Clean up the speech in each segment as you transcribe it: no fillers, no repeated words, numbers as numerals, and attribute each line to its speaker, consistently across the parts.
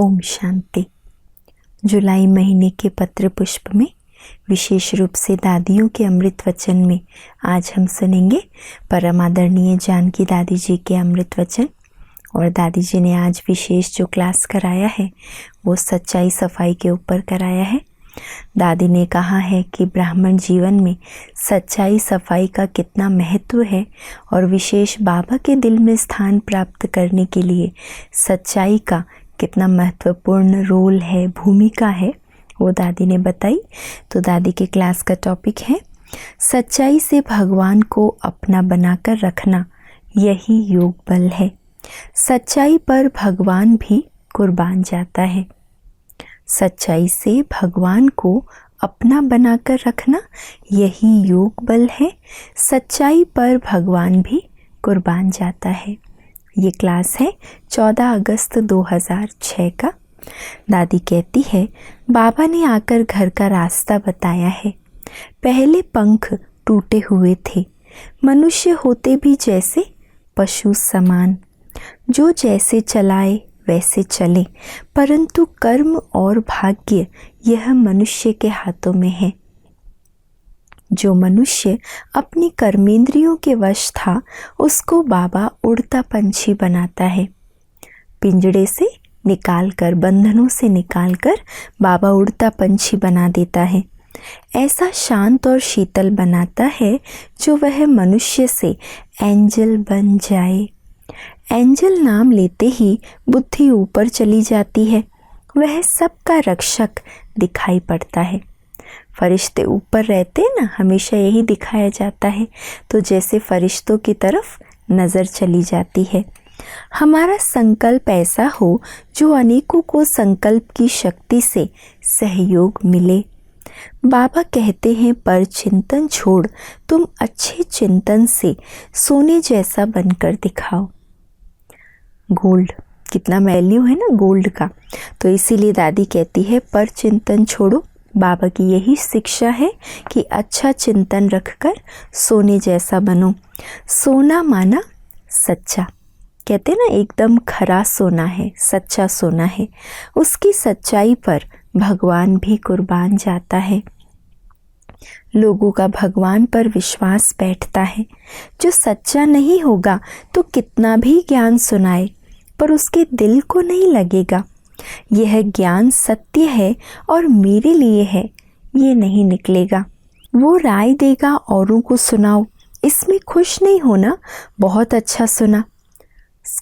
Speaker 1: ओम शांति। जुलाई महीने के पत्र पुष्प में विशेष रूप से दादियों के अमृत वचन में आज हम सुनेंगे परम आदरणीय जानकी दादी जी के अमृत वचन। और दादी जी ने आज विशेष जो क्लास कराया है वो सच्चाई सफाई के ऊपर कराया है। दादी ने कहा है कि ब्राह्मण जीवन में सच्चाई सफाई का कितना महत्व है और विशेष बाबा के दिल में स्थान प्राप्त करने के लिए सच्चाई का कितना महत्वपूर्ण रोल है, भूमिका है, वो दादी ने बताई। तो दादी के क्लास का टॉपिक है सच्चाई से भगवान को अपना बनाकर रखना, यही योग बल है। सच्चाई पर भगवान भी कुर्बान जाता है। सच्चाई से भगवान को अपना बनाकर रखना, यही योग बल है। सच्चाई पर भगवान भी कुर्बान जाता है। ये क्लास है 14 अगस्त 2006 का। दादी कहती है, बाबा ने आकर घर का रास्ता बताया है। पहले पंख टूटे हुए थे, मनुष्य होते भी जैसे पशु समान, जो जैसे चलाए वैसे चले, परंतु कर्म और भाग्य यह मनुष्य के हाथों में है। जो मनुष्य अपनी कर्मेंद्रियों के वश था, उसको बाबा उड़ता पंछी बनाता है। पिंजड़े से निकालकर, बंधनों से निकालकर बाबा उड़ता पंछी बना देता है। ऐसा शांत और शीतल बनाता है जो वह मनुष्य से एंजल बन जाए। एंजल नाम लेते ही बुद्धि ऊपर चली जाती है, वह सबका रक्षक दिखाई पड़ता है। फरिश्ते ऊपर रहते हैं ना, हमेशा यही दिखाया जाता है, तो जैसे फरिश्तों की तरफ नज़र चली जाती है। हमारा संकल्प ऐसा हो जो अनेकों को संकल्प की शक्ति से सहयोग मिले। बाबा कहते हैं, पर चिंतन छोड़ तुम अच्छे चिंतन से सोने जैसा बनकर दिखाओ। गोल्ड कितना वैल्यू है ना गोल्ड का, तो इसीलिए दादी कहती है पर चिंतन छोड़ो। बाबा की यही शिक्षा है कि अच्छा चिंतन रखकर सोने जैसा बनो। सोना माना सच्चा, कहते ना एकदम खरा सोना है, सच्चा सोना है। उसकी सच्चाई पर भगवान भी कुर्बान जाता है। लोगों का भगवान पर विश्वास बैठता है। जो सच्चा नहीं होगा तो कितना भी ज्ञान सुनाए, पर उसके दिल को नहीं लगेगा। यह ज्ञान सत्य है और मेरे लिए है, ये नहीं निकलेगा। वो राय देगा, औरों को सुनाओ, इसमें खुश नहीं होना, बहुत अच्छा सुना।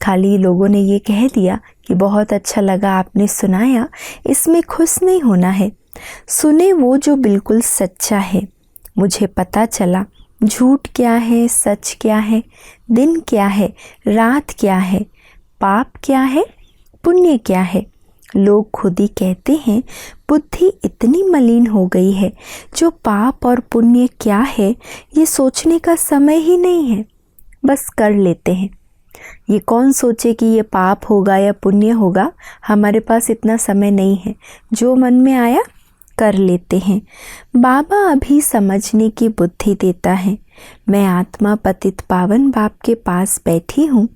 Speaker 1: खाली लोगों ने ये कह दिया कि बहुत अच्छा लगा आपने सुनाया, इसमें खुश नहीं होना है। सुने वो जो बिल्कुल सच्चा है। मुझे पता चला झूठ क्या है, सच क्या है, दिन क्या है, रात क्या है, पाप क्या है, पुण्य क्या है। लोग खुद ही कहते हैं बुद्धि इतनी मलिन हो गई है, जो पाप और पुण्य क्या है ये सोचने का समय ही नहीं है, बस कर लेते हैं। ये कौन सोचे कि ये पाप होगा या पुण्य होगा, हमारे पास इतना समय नहीं है, जो मन में आया कर लेते हैं। बाबा अभी समझने की बुद्धि देता है। मैं आत्मा पतित पावन बाप के पास बैठी हूँ।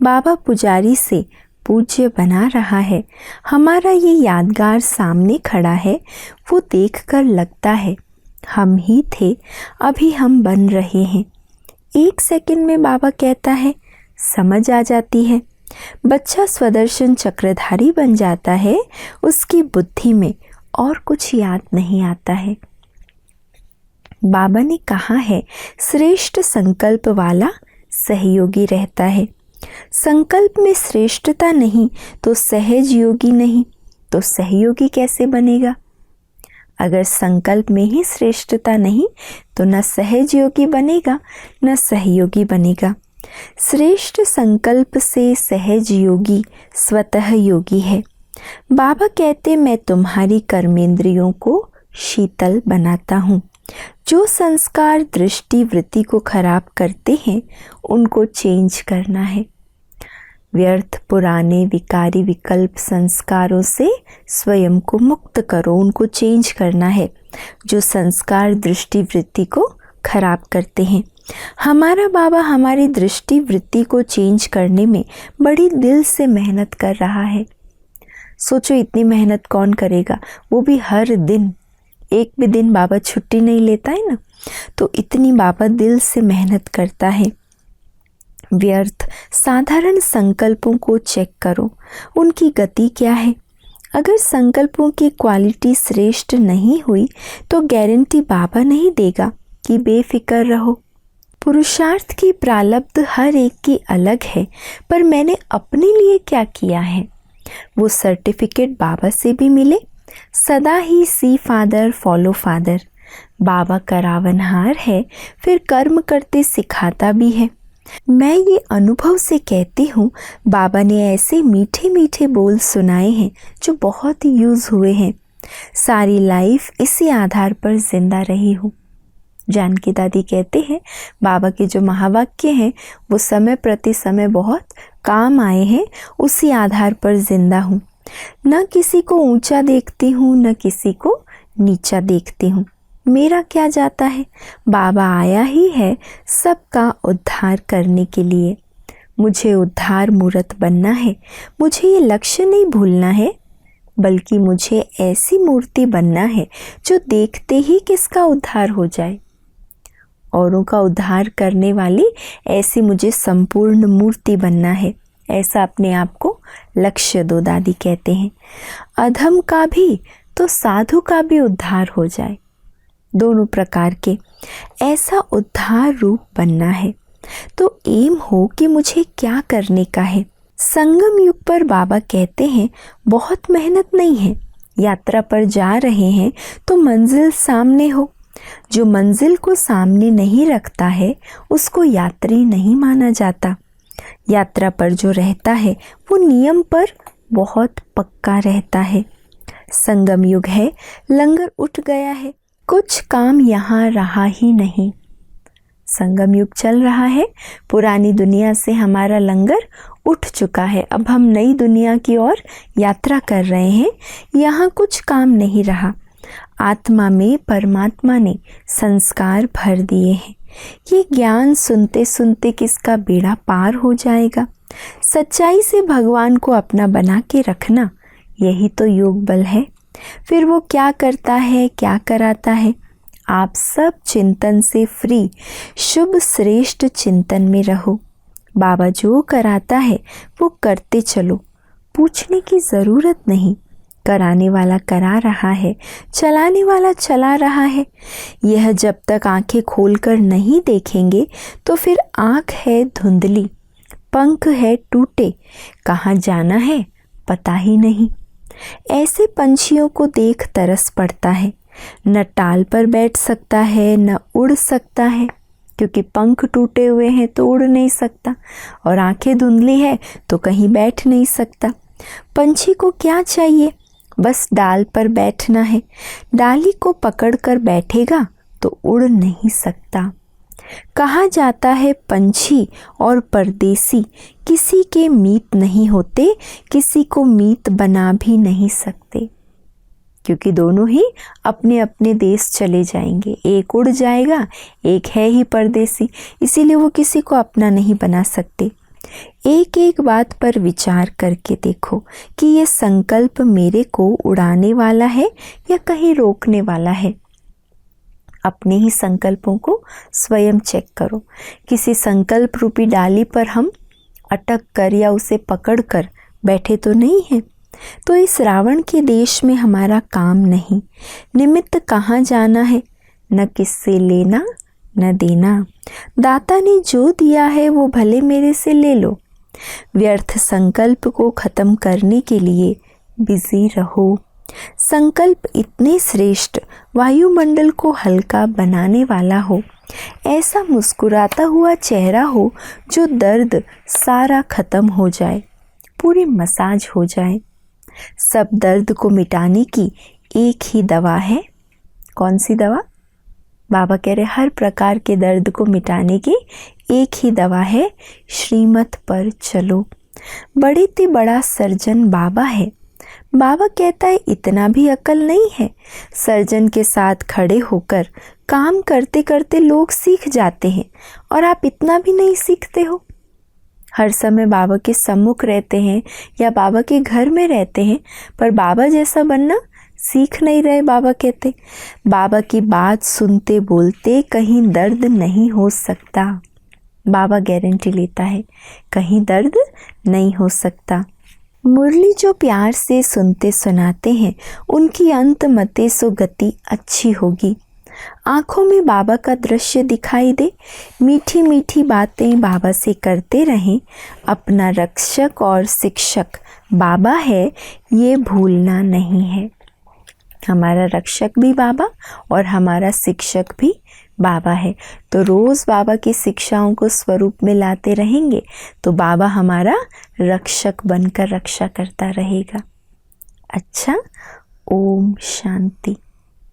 Speaker 1: बाबा पुजारी से पूज्य बना रहा है। हमारा ये यादगार सामने खड़ा है, वो देखकर लगता है हम ही थे, अभी हम बन रहे हैं। 1 सेकंड में बाबा कहता है, समझ आ जाती है। बच्चा स्वदर्शन चक्रधारी बन जाता है, उसकी बुद्धि में और कुछ याद नहीं आता है। बाबा ने कहा है, श्रेष्ठ संकल्प वाला सहयोगी रहता है। संकल्प में श्रेष्ठता नहीं तो सहज योगी नहीं, तो सहयोगी कैसे बनेगा? अगर संकल्प में ही श्रेष्ठता नहीं तो न सहज योगी बनेगा न सहयोगी बनेगा। श्रेष्ठ संकल्प से सहज योगी स्वतः योगी है। बाबा कहते, मैं तुम्हारी कर्मेंद्रियों को शीतल बनाता हूँ। जो संस्कार दृष्टि वृत्ति को खराब करते हैं उनको चेंज करना है। व्यर्थ पुराने विकारी विकल्प संस्कारों से स्वयं को मुक्त करो, उनको चेंज करना है, जो संस्कार दृष्टि वृत्ति को खराब करते हैं। हमारा बाबा हमारी दृष्टि वृत्ति को चेंज करने में बड़ी दिल से मेहनत कर रहा है। सोचो इतनी मेहनत कौन करेगा, वो भी हर दिन। एक भी दिन बाबा छुट्टी नहीं लेता है ना, तो इतनी बाबा दिल से मेहनत करता है। व्यर्थ साधारण संकल्पों को चेक करो, उनकी गति क्या है। अगर संकल्पों की क्वालिटी श्रेष्ठ नहीं हुई तो गारंटी बाबा नहीं देगा कि बेफिक्र रहो। पुरुषार्थ की प्रारब्ध हर एक की अलग है, पर मैंने अपने लिए क्या किया है वो सर्टिफिकेट बाबा से भी मिले। सदा ही सी फादर फॉलो फादर। बाबा करावनहार है, फिर कर्म करते सिखाता भी है। मैं ये अनुभव से कहती हूँ, बाबा ने ऐसे मीठे मीठे बोल सुनाए हैं जो बहुत यूज़ हुए हैं। सारी लाइफ इसी आधार पर जिंदा रही हूँ। जानकी दादी कहते हैं बाबा के जो महावाक्य हैं वो समय प्रति समय बहुत काम आए हैं, उसी आधार पर जिंदा हूँ। न किसी को ऊंचा देखती हूँ, न किसी को नीचा देखती हूँ। मेरा क्या जाता है, बाबा आया ही है सबका उद्धार करने के लिए। मुझे उद्धार मूर्त बनना है। मुझे ये लक्ष्य नहीं भूलना है, बल्कि मुझे ऐसी मूर्ति बनना है जो देखते ही किसका उद्धार हो जाए। औरों का उद्धार करने वाली ऐसी मुझे संपूर्ण मूर्ति बनना है। ऐसा अपने आप को लक्ष्य दो, दादी कहते हैं। अधम का भी तो साधु का भी उद्धार हो जाए, दोनों प्रकार के ऐसा उद्धार रूप बनना है। तो एम हो कि मुझे क्या करने का है। संगम युग पर बाबा कहते हैं बहुत मेहनत नहीं है, यात्रा पर जा रहे हैं तो मंजिल सामने हो। जो मंजिल को सामने नहीं रखता है उसको यात्री नहीं माना जाता। यात्रा पर जो रहता है वो नियम पर बहुत पक्का रहता है। संगम युग है, लंगर उठ गया है, कुछ काम यहाँ रहा ही नहीं। संगम युग चल रहा है, पुरानी दुनिया से हमारा लंगर उठ चुका है। अब हम नई दुनिया की ओर यात्रा कर रहे हैं। यहाँ कुछ काम नहीं रहा। आत्मा में परमात्मा ने संस्कार भर दिए हैं। ये ज्ञान सुनते सुनते किसका बेड़ा पार हो जाएगा। सच्चाई से भगवान को अपना बना के रखना, यही तो योग बल है। फिर वो क्या करता है, क्या कराता है। आप सब चिंतन से फ्री, शुभ श्रेष्ठ चिंतन में रहो। बाबा जो कराता है वो करते चलो, पूछने की ज़रूरत नहीं। कराने वाला करा रहा है, चलाने वाला चला रहा है। यह जब तक आंखें खोलकर नहीं देखेंगे तो फिर आँख है धुंधली, पंख है टूटे, कहाँ जाना है पता ही नहीं। ऐसे पंछियों को देख तरस पड़ता है। न टाल पर बैठ सकता है न उड़ सकता है, क्योंकि पंख टूटे हुए हैं तो उड़ नहीं सकता, और आंखें धुंधली है तो कहीं बैठ नहीं सकता। पंछी को क्या चाहिए, बस डाल पर बैठना है। डाली को पकड़कर बैठेगा तो उड़ नहीं सकता। कहा जाता है पंछी और परदेसी किसी के मीत नहीं होते, किसी को मीत बना भी नहीं सकते, क्योंकि दोनों ही अपने अपने देश चले जाएंगे। एक उड़ जाएगा, एक है ही परदेसी, इसीलिए वो किसी को अपना नहीं बना सकते। एक एक बात पर विचार करके देखो कि ये संकल्प मेरे को उड़ाने वाला है या कहीं रोकने वाला है। अपने ही संकल्पों को स्वयं चेक करो। किसी संकल्प रूपी डाली पर हम अटक कर या उसे पकड़ कर बैठे तो नहीं हैं। तो इस रावण के देश में हमारा काम नहीं। निमित्त कहाँ जाना है, न किससे लेना न देना। दाता ने जो दिया है वो भले मेरे से ले लो। व्यर्थ संकल्प को खत्म करने के लिए बिजी रहो। संकल्प इतने श्रेष्ठ, वायुमंडल को हल्का बनाने वाला हो। ऐसा मुस्कुराता हुआ चेहरा हो जो दर्द सारा खत्म हो जाए, पूरी मसाज हो जाए। सब दर्द को मिटाने की एक ही दवा है। कौन सी दवा? बाबा कह रहे हर प्रकार के दर्द को मिटाने की एक ही दवा है, श्रीमत पर चलो। बड़े ते बड़ा सर्जन बाबा है। बाबा कहता है इतना भी अकल नहीं है। सर्जन के साथ खड़े होकर काम करते करते लोग सीख जाते हैं और आप इतना भी नहीं सीखते हो। हर समय बाबा के सम्मुख रहते हैं या बाबा के घर में रहते हैं, पर बाबा जैसा बनना सीख नहीं रहे। बाबा कहते बाबा की बात सुनते बोलते कहीं दर्द नहीं हो सकता। बाबा गारंटी लेता है कहीं दर्द नहीं हो सकता। मुरली जो प्यार से सुनते सुनाते हैं उनकी अंत मते सो गति अच्छी होगी। आँखों में बाबा का दृश्य दिखाई दे, मीठी मीठी बातें बाबा से करते रहें। अपना रक्षक और शिक्षक बाबा है, ये भूलना नहीं है। हमारा रक्षक भी बाबा और हमारा शिक्षक भी बाबा है। तो रोज़ बाबा की शिक्षाओं को स्वरूप में लाते रहेंगे तो बाबा हमारा रक्षक बनकर रक्षा करता रहेगा। अच्छा, ओम शांति।